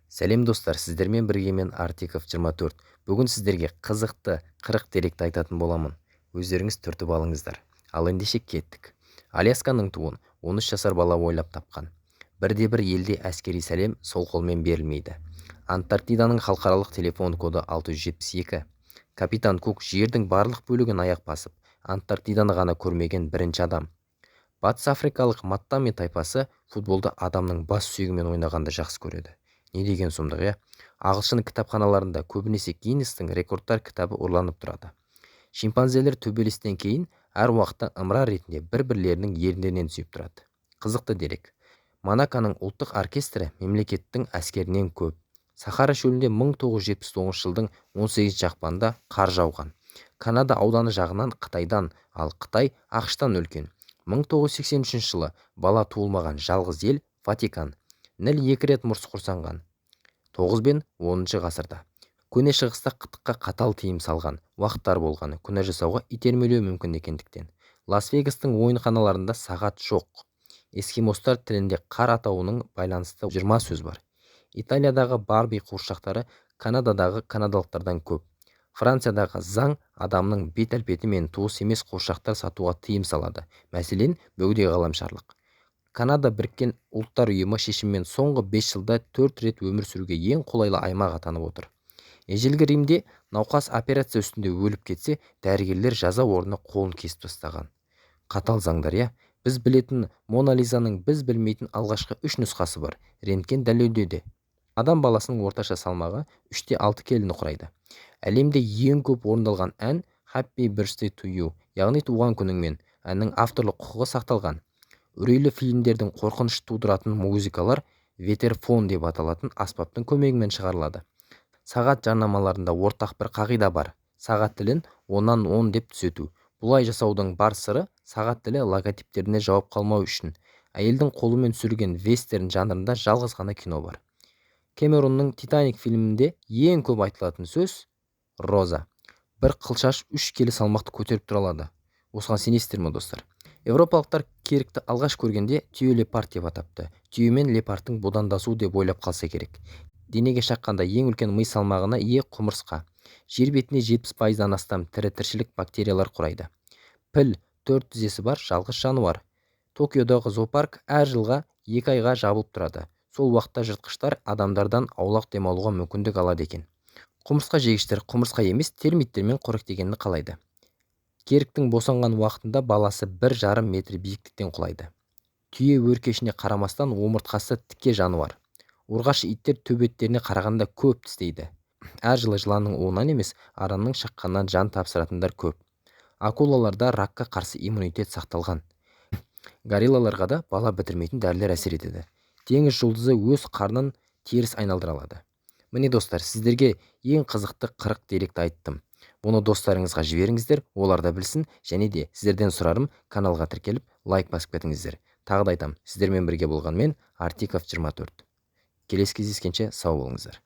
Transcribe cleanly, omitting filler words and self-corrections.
Сәлем достар, сіздермен бірге мен Артиков 24. Бүгін сіздерге қызықты 40 деректі айтатын боламын. Өздеріңіз түртіп алыңыздар. Ал ендеше кеттік. Алясканың туын 13 жасар бала ойлап тапқан. Бірде-бір елде әскери сәлем сол қолмен берілмейді. Антарктиданың халықаралық телефон коды 672. Капитан Кук жердің барлық бөлігін аяқ басып, Антарктиданы ғана көрмеген бірінші адам. Батыс африкалық Маттами тайпасы футболды адамның бас сүйегімен ойнағанды жақсы көреді. Не деген сұмдық, иә? Ағылшын кітапханаларында көбінесе Гиннестің рекордтар кітабы ұрланып тұрады. Шимпанзелер төбелестен кейін әр уақытта ымыра ретінде бір-бірлерінің еріндерінен сүйіп тұрады. Қызықты дерек. Монаконың ұлттық оркестрі мемлекеттің әскерінен көп. Сахара шөлінде 1979 жылдың 18 ақпанда қар жауған. Канада ауданы жағынан Қытайдан, ал Қытай ақштан үлкен. 1983 жылы бала туылмаған жалғыз ел Ватикан. Ніл 2 рет мұрс құрсанған. 9 бен 10 ғасырда. Көне шығыста қытыққа қатал тыйым салған уақыттар болғаны күнә жасауға итермелеу мүмкін екендіктен. Лас-Вегастың ойынханаларында сағат жоқ. Эскимостар тілінде қар атауының байланысты 20 сөз бар. Италиядағы Барби қуыршақтары Канададағы канадалықтардан көп. Франциядағы заң адамның бет-әлпеті мен туыс емес қуыршақтар сатуға тыйым салады. Мәселен, бөгде ғаламшарлық. Канада Біріккен ұлттар ұйымы шешімімен соңғы 5 жылда 4 рет өмір сүруге ең қолайлы аймақ атанып отыр. Ежелгі Римде науқас операция үстінде өліп кетсе, дәрігерлер жаза орнына қолын кесіп тастаған. Қатал заңдар, иә? Біз білетін Мона Лизаның біз білмейтін алғашқы 3 нұсқасы бар. Рентген дәлелдеуде. Адам баласының орташа салмағы 3-6 келіні құрайды. Әлемде ең көп орындалған ән Happy Birthday to You, яғни туған күніңмен. Әннің авторлық құқығы сақталған. Үрейлі фильмдердің қорқыныш тудыратын музыкалар ветерфон деп аталатын аспаптың көмегімен шығарылады. Сағат жарнамаларында ортақ бір қағида бар. Сағат тілін 10-нан 10 деп түзету. Бұлай жасаудың бар сыры сағат тілі логотиптеріне жауап қалмау үшін. Әйелдің қолымен түсірілген вестерн жанрында жалғыз ғана кино бар. Кэмеронның Титаник фильмінде ең көп айтылатын сөз Роза. Бір қылшаш 3 келі салмақты көтеріп тұра алады. Осыған сенесіздер ме, достар? Европалықтар керікті алғаш көргенде түйе лепард деп атапты. Түйе мен лепардтың будандасуы деп ойлап қалса керек. Денеге шаққанда ең үлкен ми салмағына ие құмырсқа. Жер бетінде 70%-дан астам тірі тіршілік бактериялар құрайды. Піл 4 тізесі бар жалғыз жануар. Токиодағы зоопарк әр жылға 2 айға жабылып тұрады. Сол уақытта жыртқыштар адамдардан аулақ демалуға мүмкіндік алады екен. Құмырсқа жегіштер құмырсқа емес термиттермен қоректегенді қалайды. Керіктің босанған уақытында баласы 1,5 метр биіктіктен құлайды. Түйе өркешіне қарамастан омыртқасы тіке жануар. Ұрғашы иттер төбеттеріне қарағанда көп тістейді. Әр жылы жыланның уынан емес, аранның шаққаннан жан тапсыратындар көп. Акулаларда ракқа қарсы иммунитет сақталған. Гориллаларға да бала бітірмейтін дәрілер әсер етеді. Теңіз жұлдызы өз қарнын теріс айналдыра алады. Міне достар, сіздерге ең қызықты 40 деректі айттым. Бұны достарыңызға жіберіңіздер, олар да білсін, және де сіздерден сұрарым, каналға тіркеліп, лайк басып кетіңіздер. Тағы да айтам, сіздермен бірге болған мен Артиков 24. Келесі кездескенше сау болыңыздар.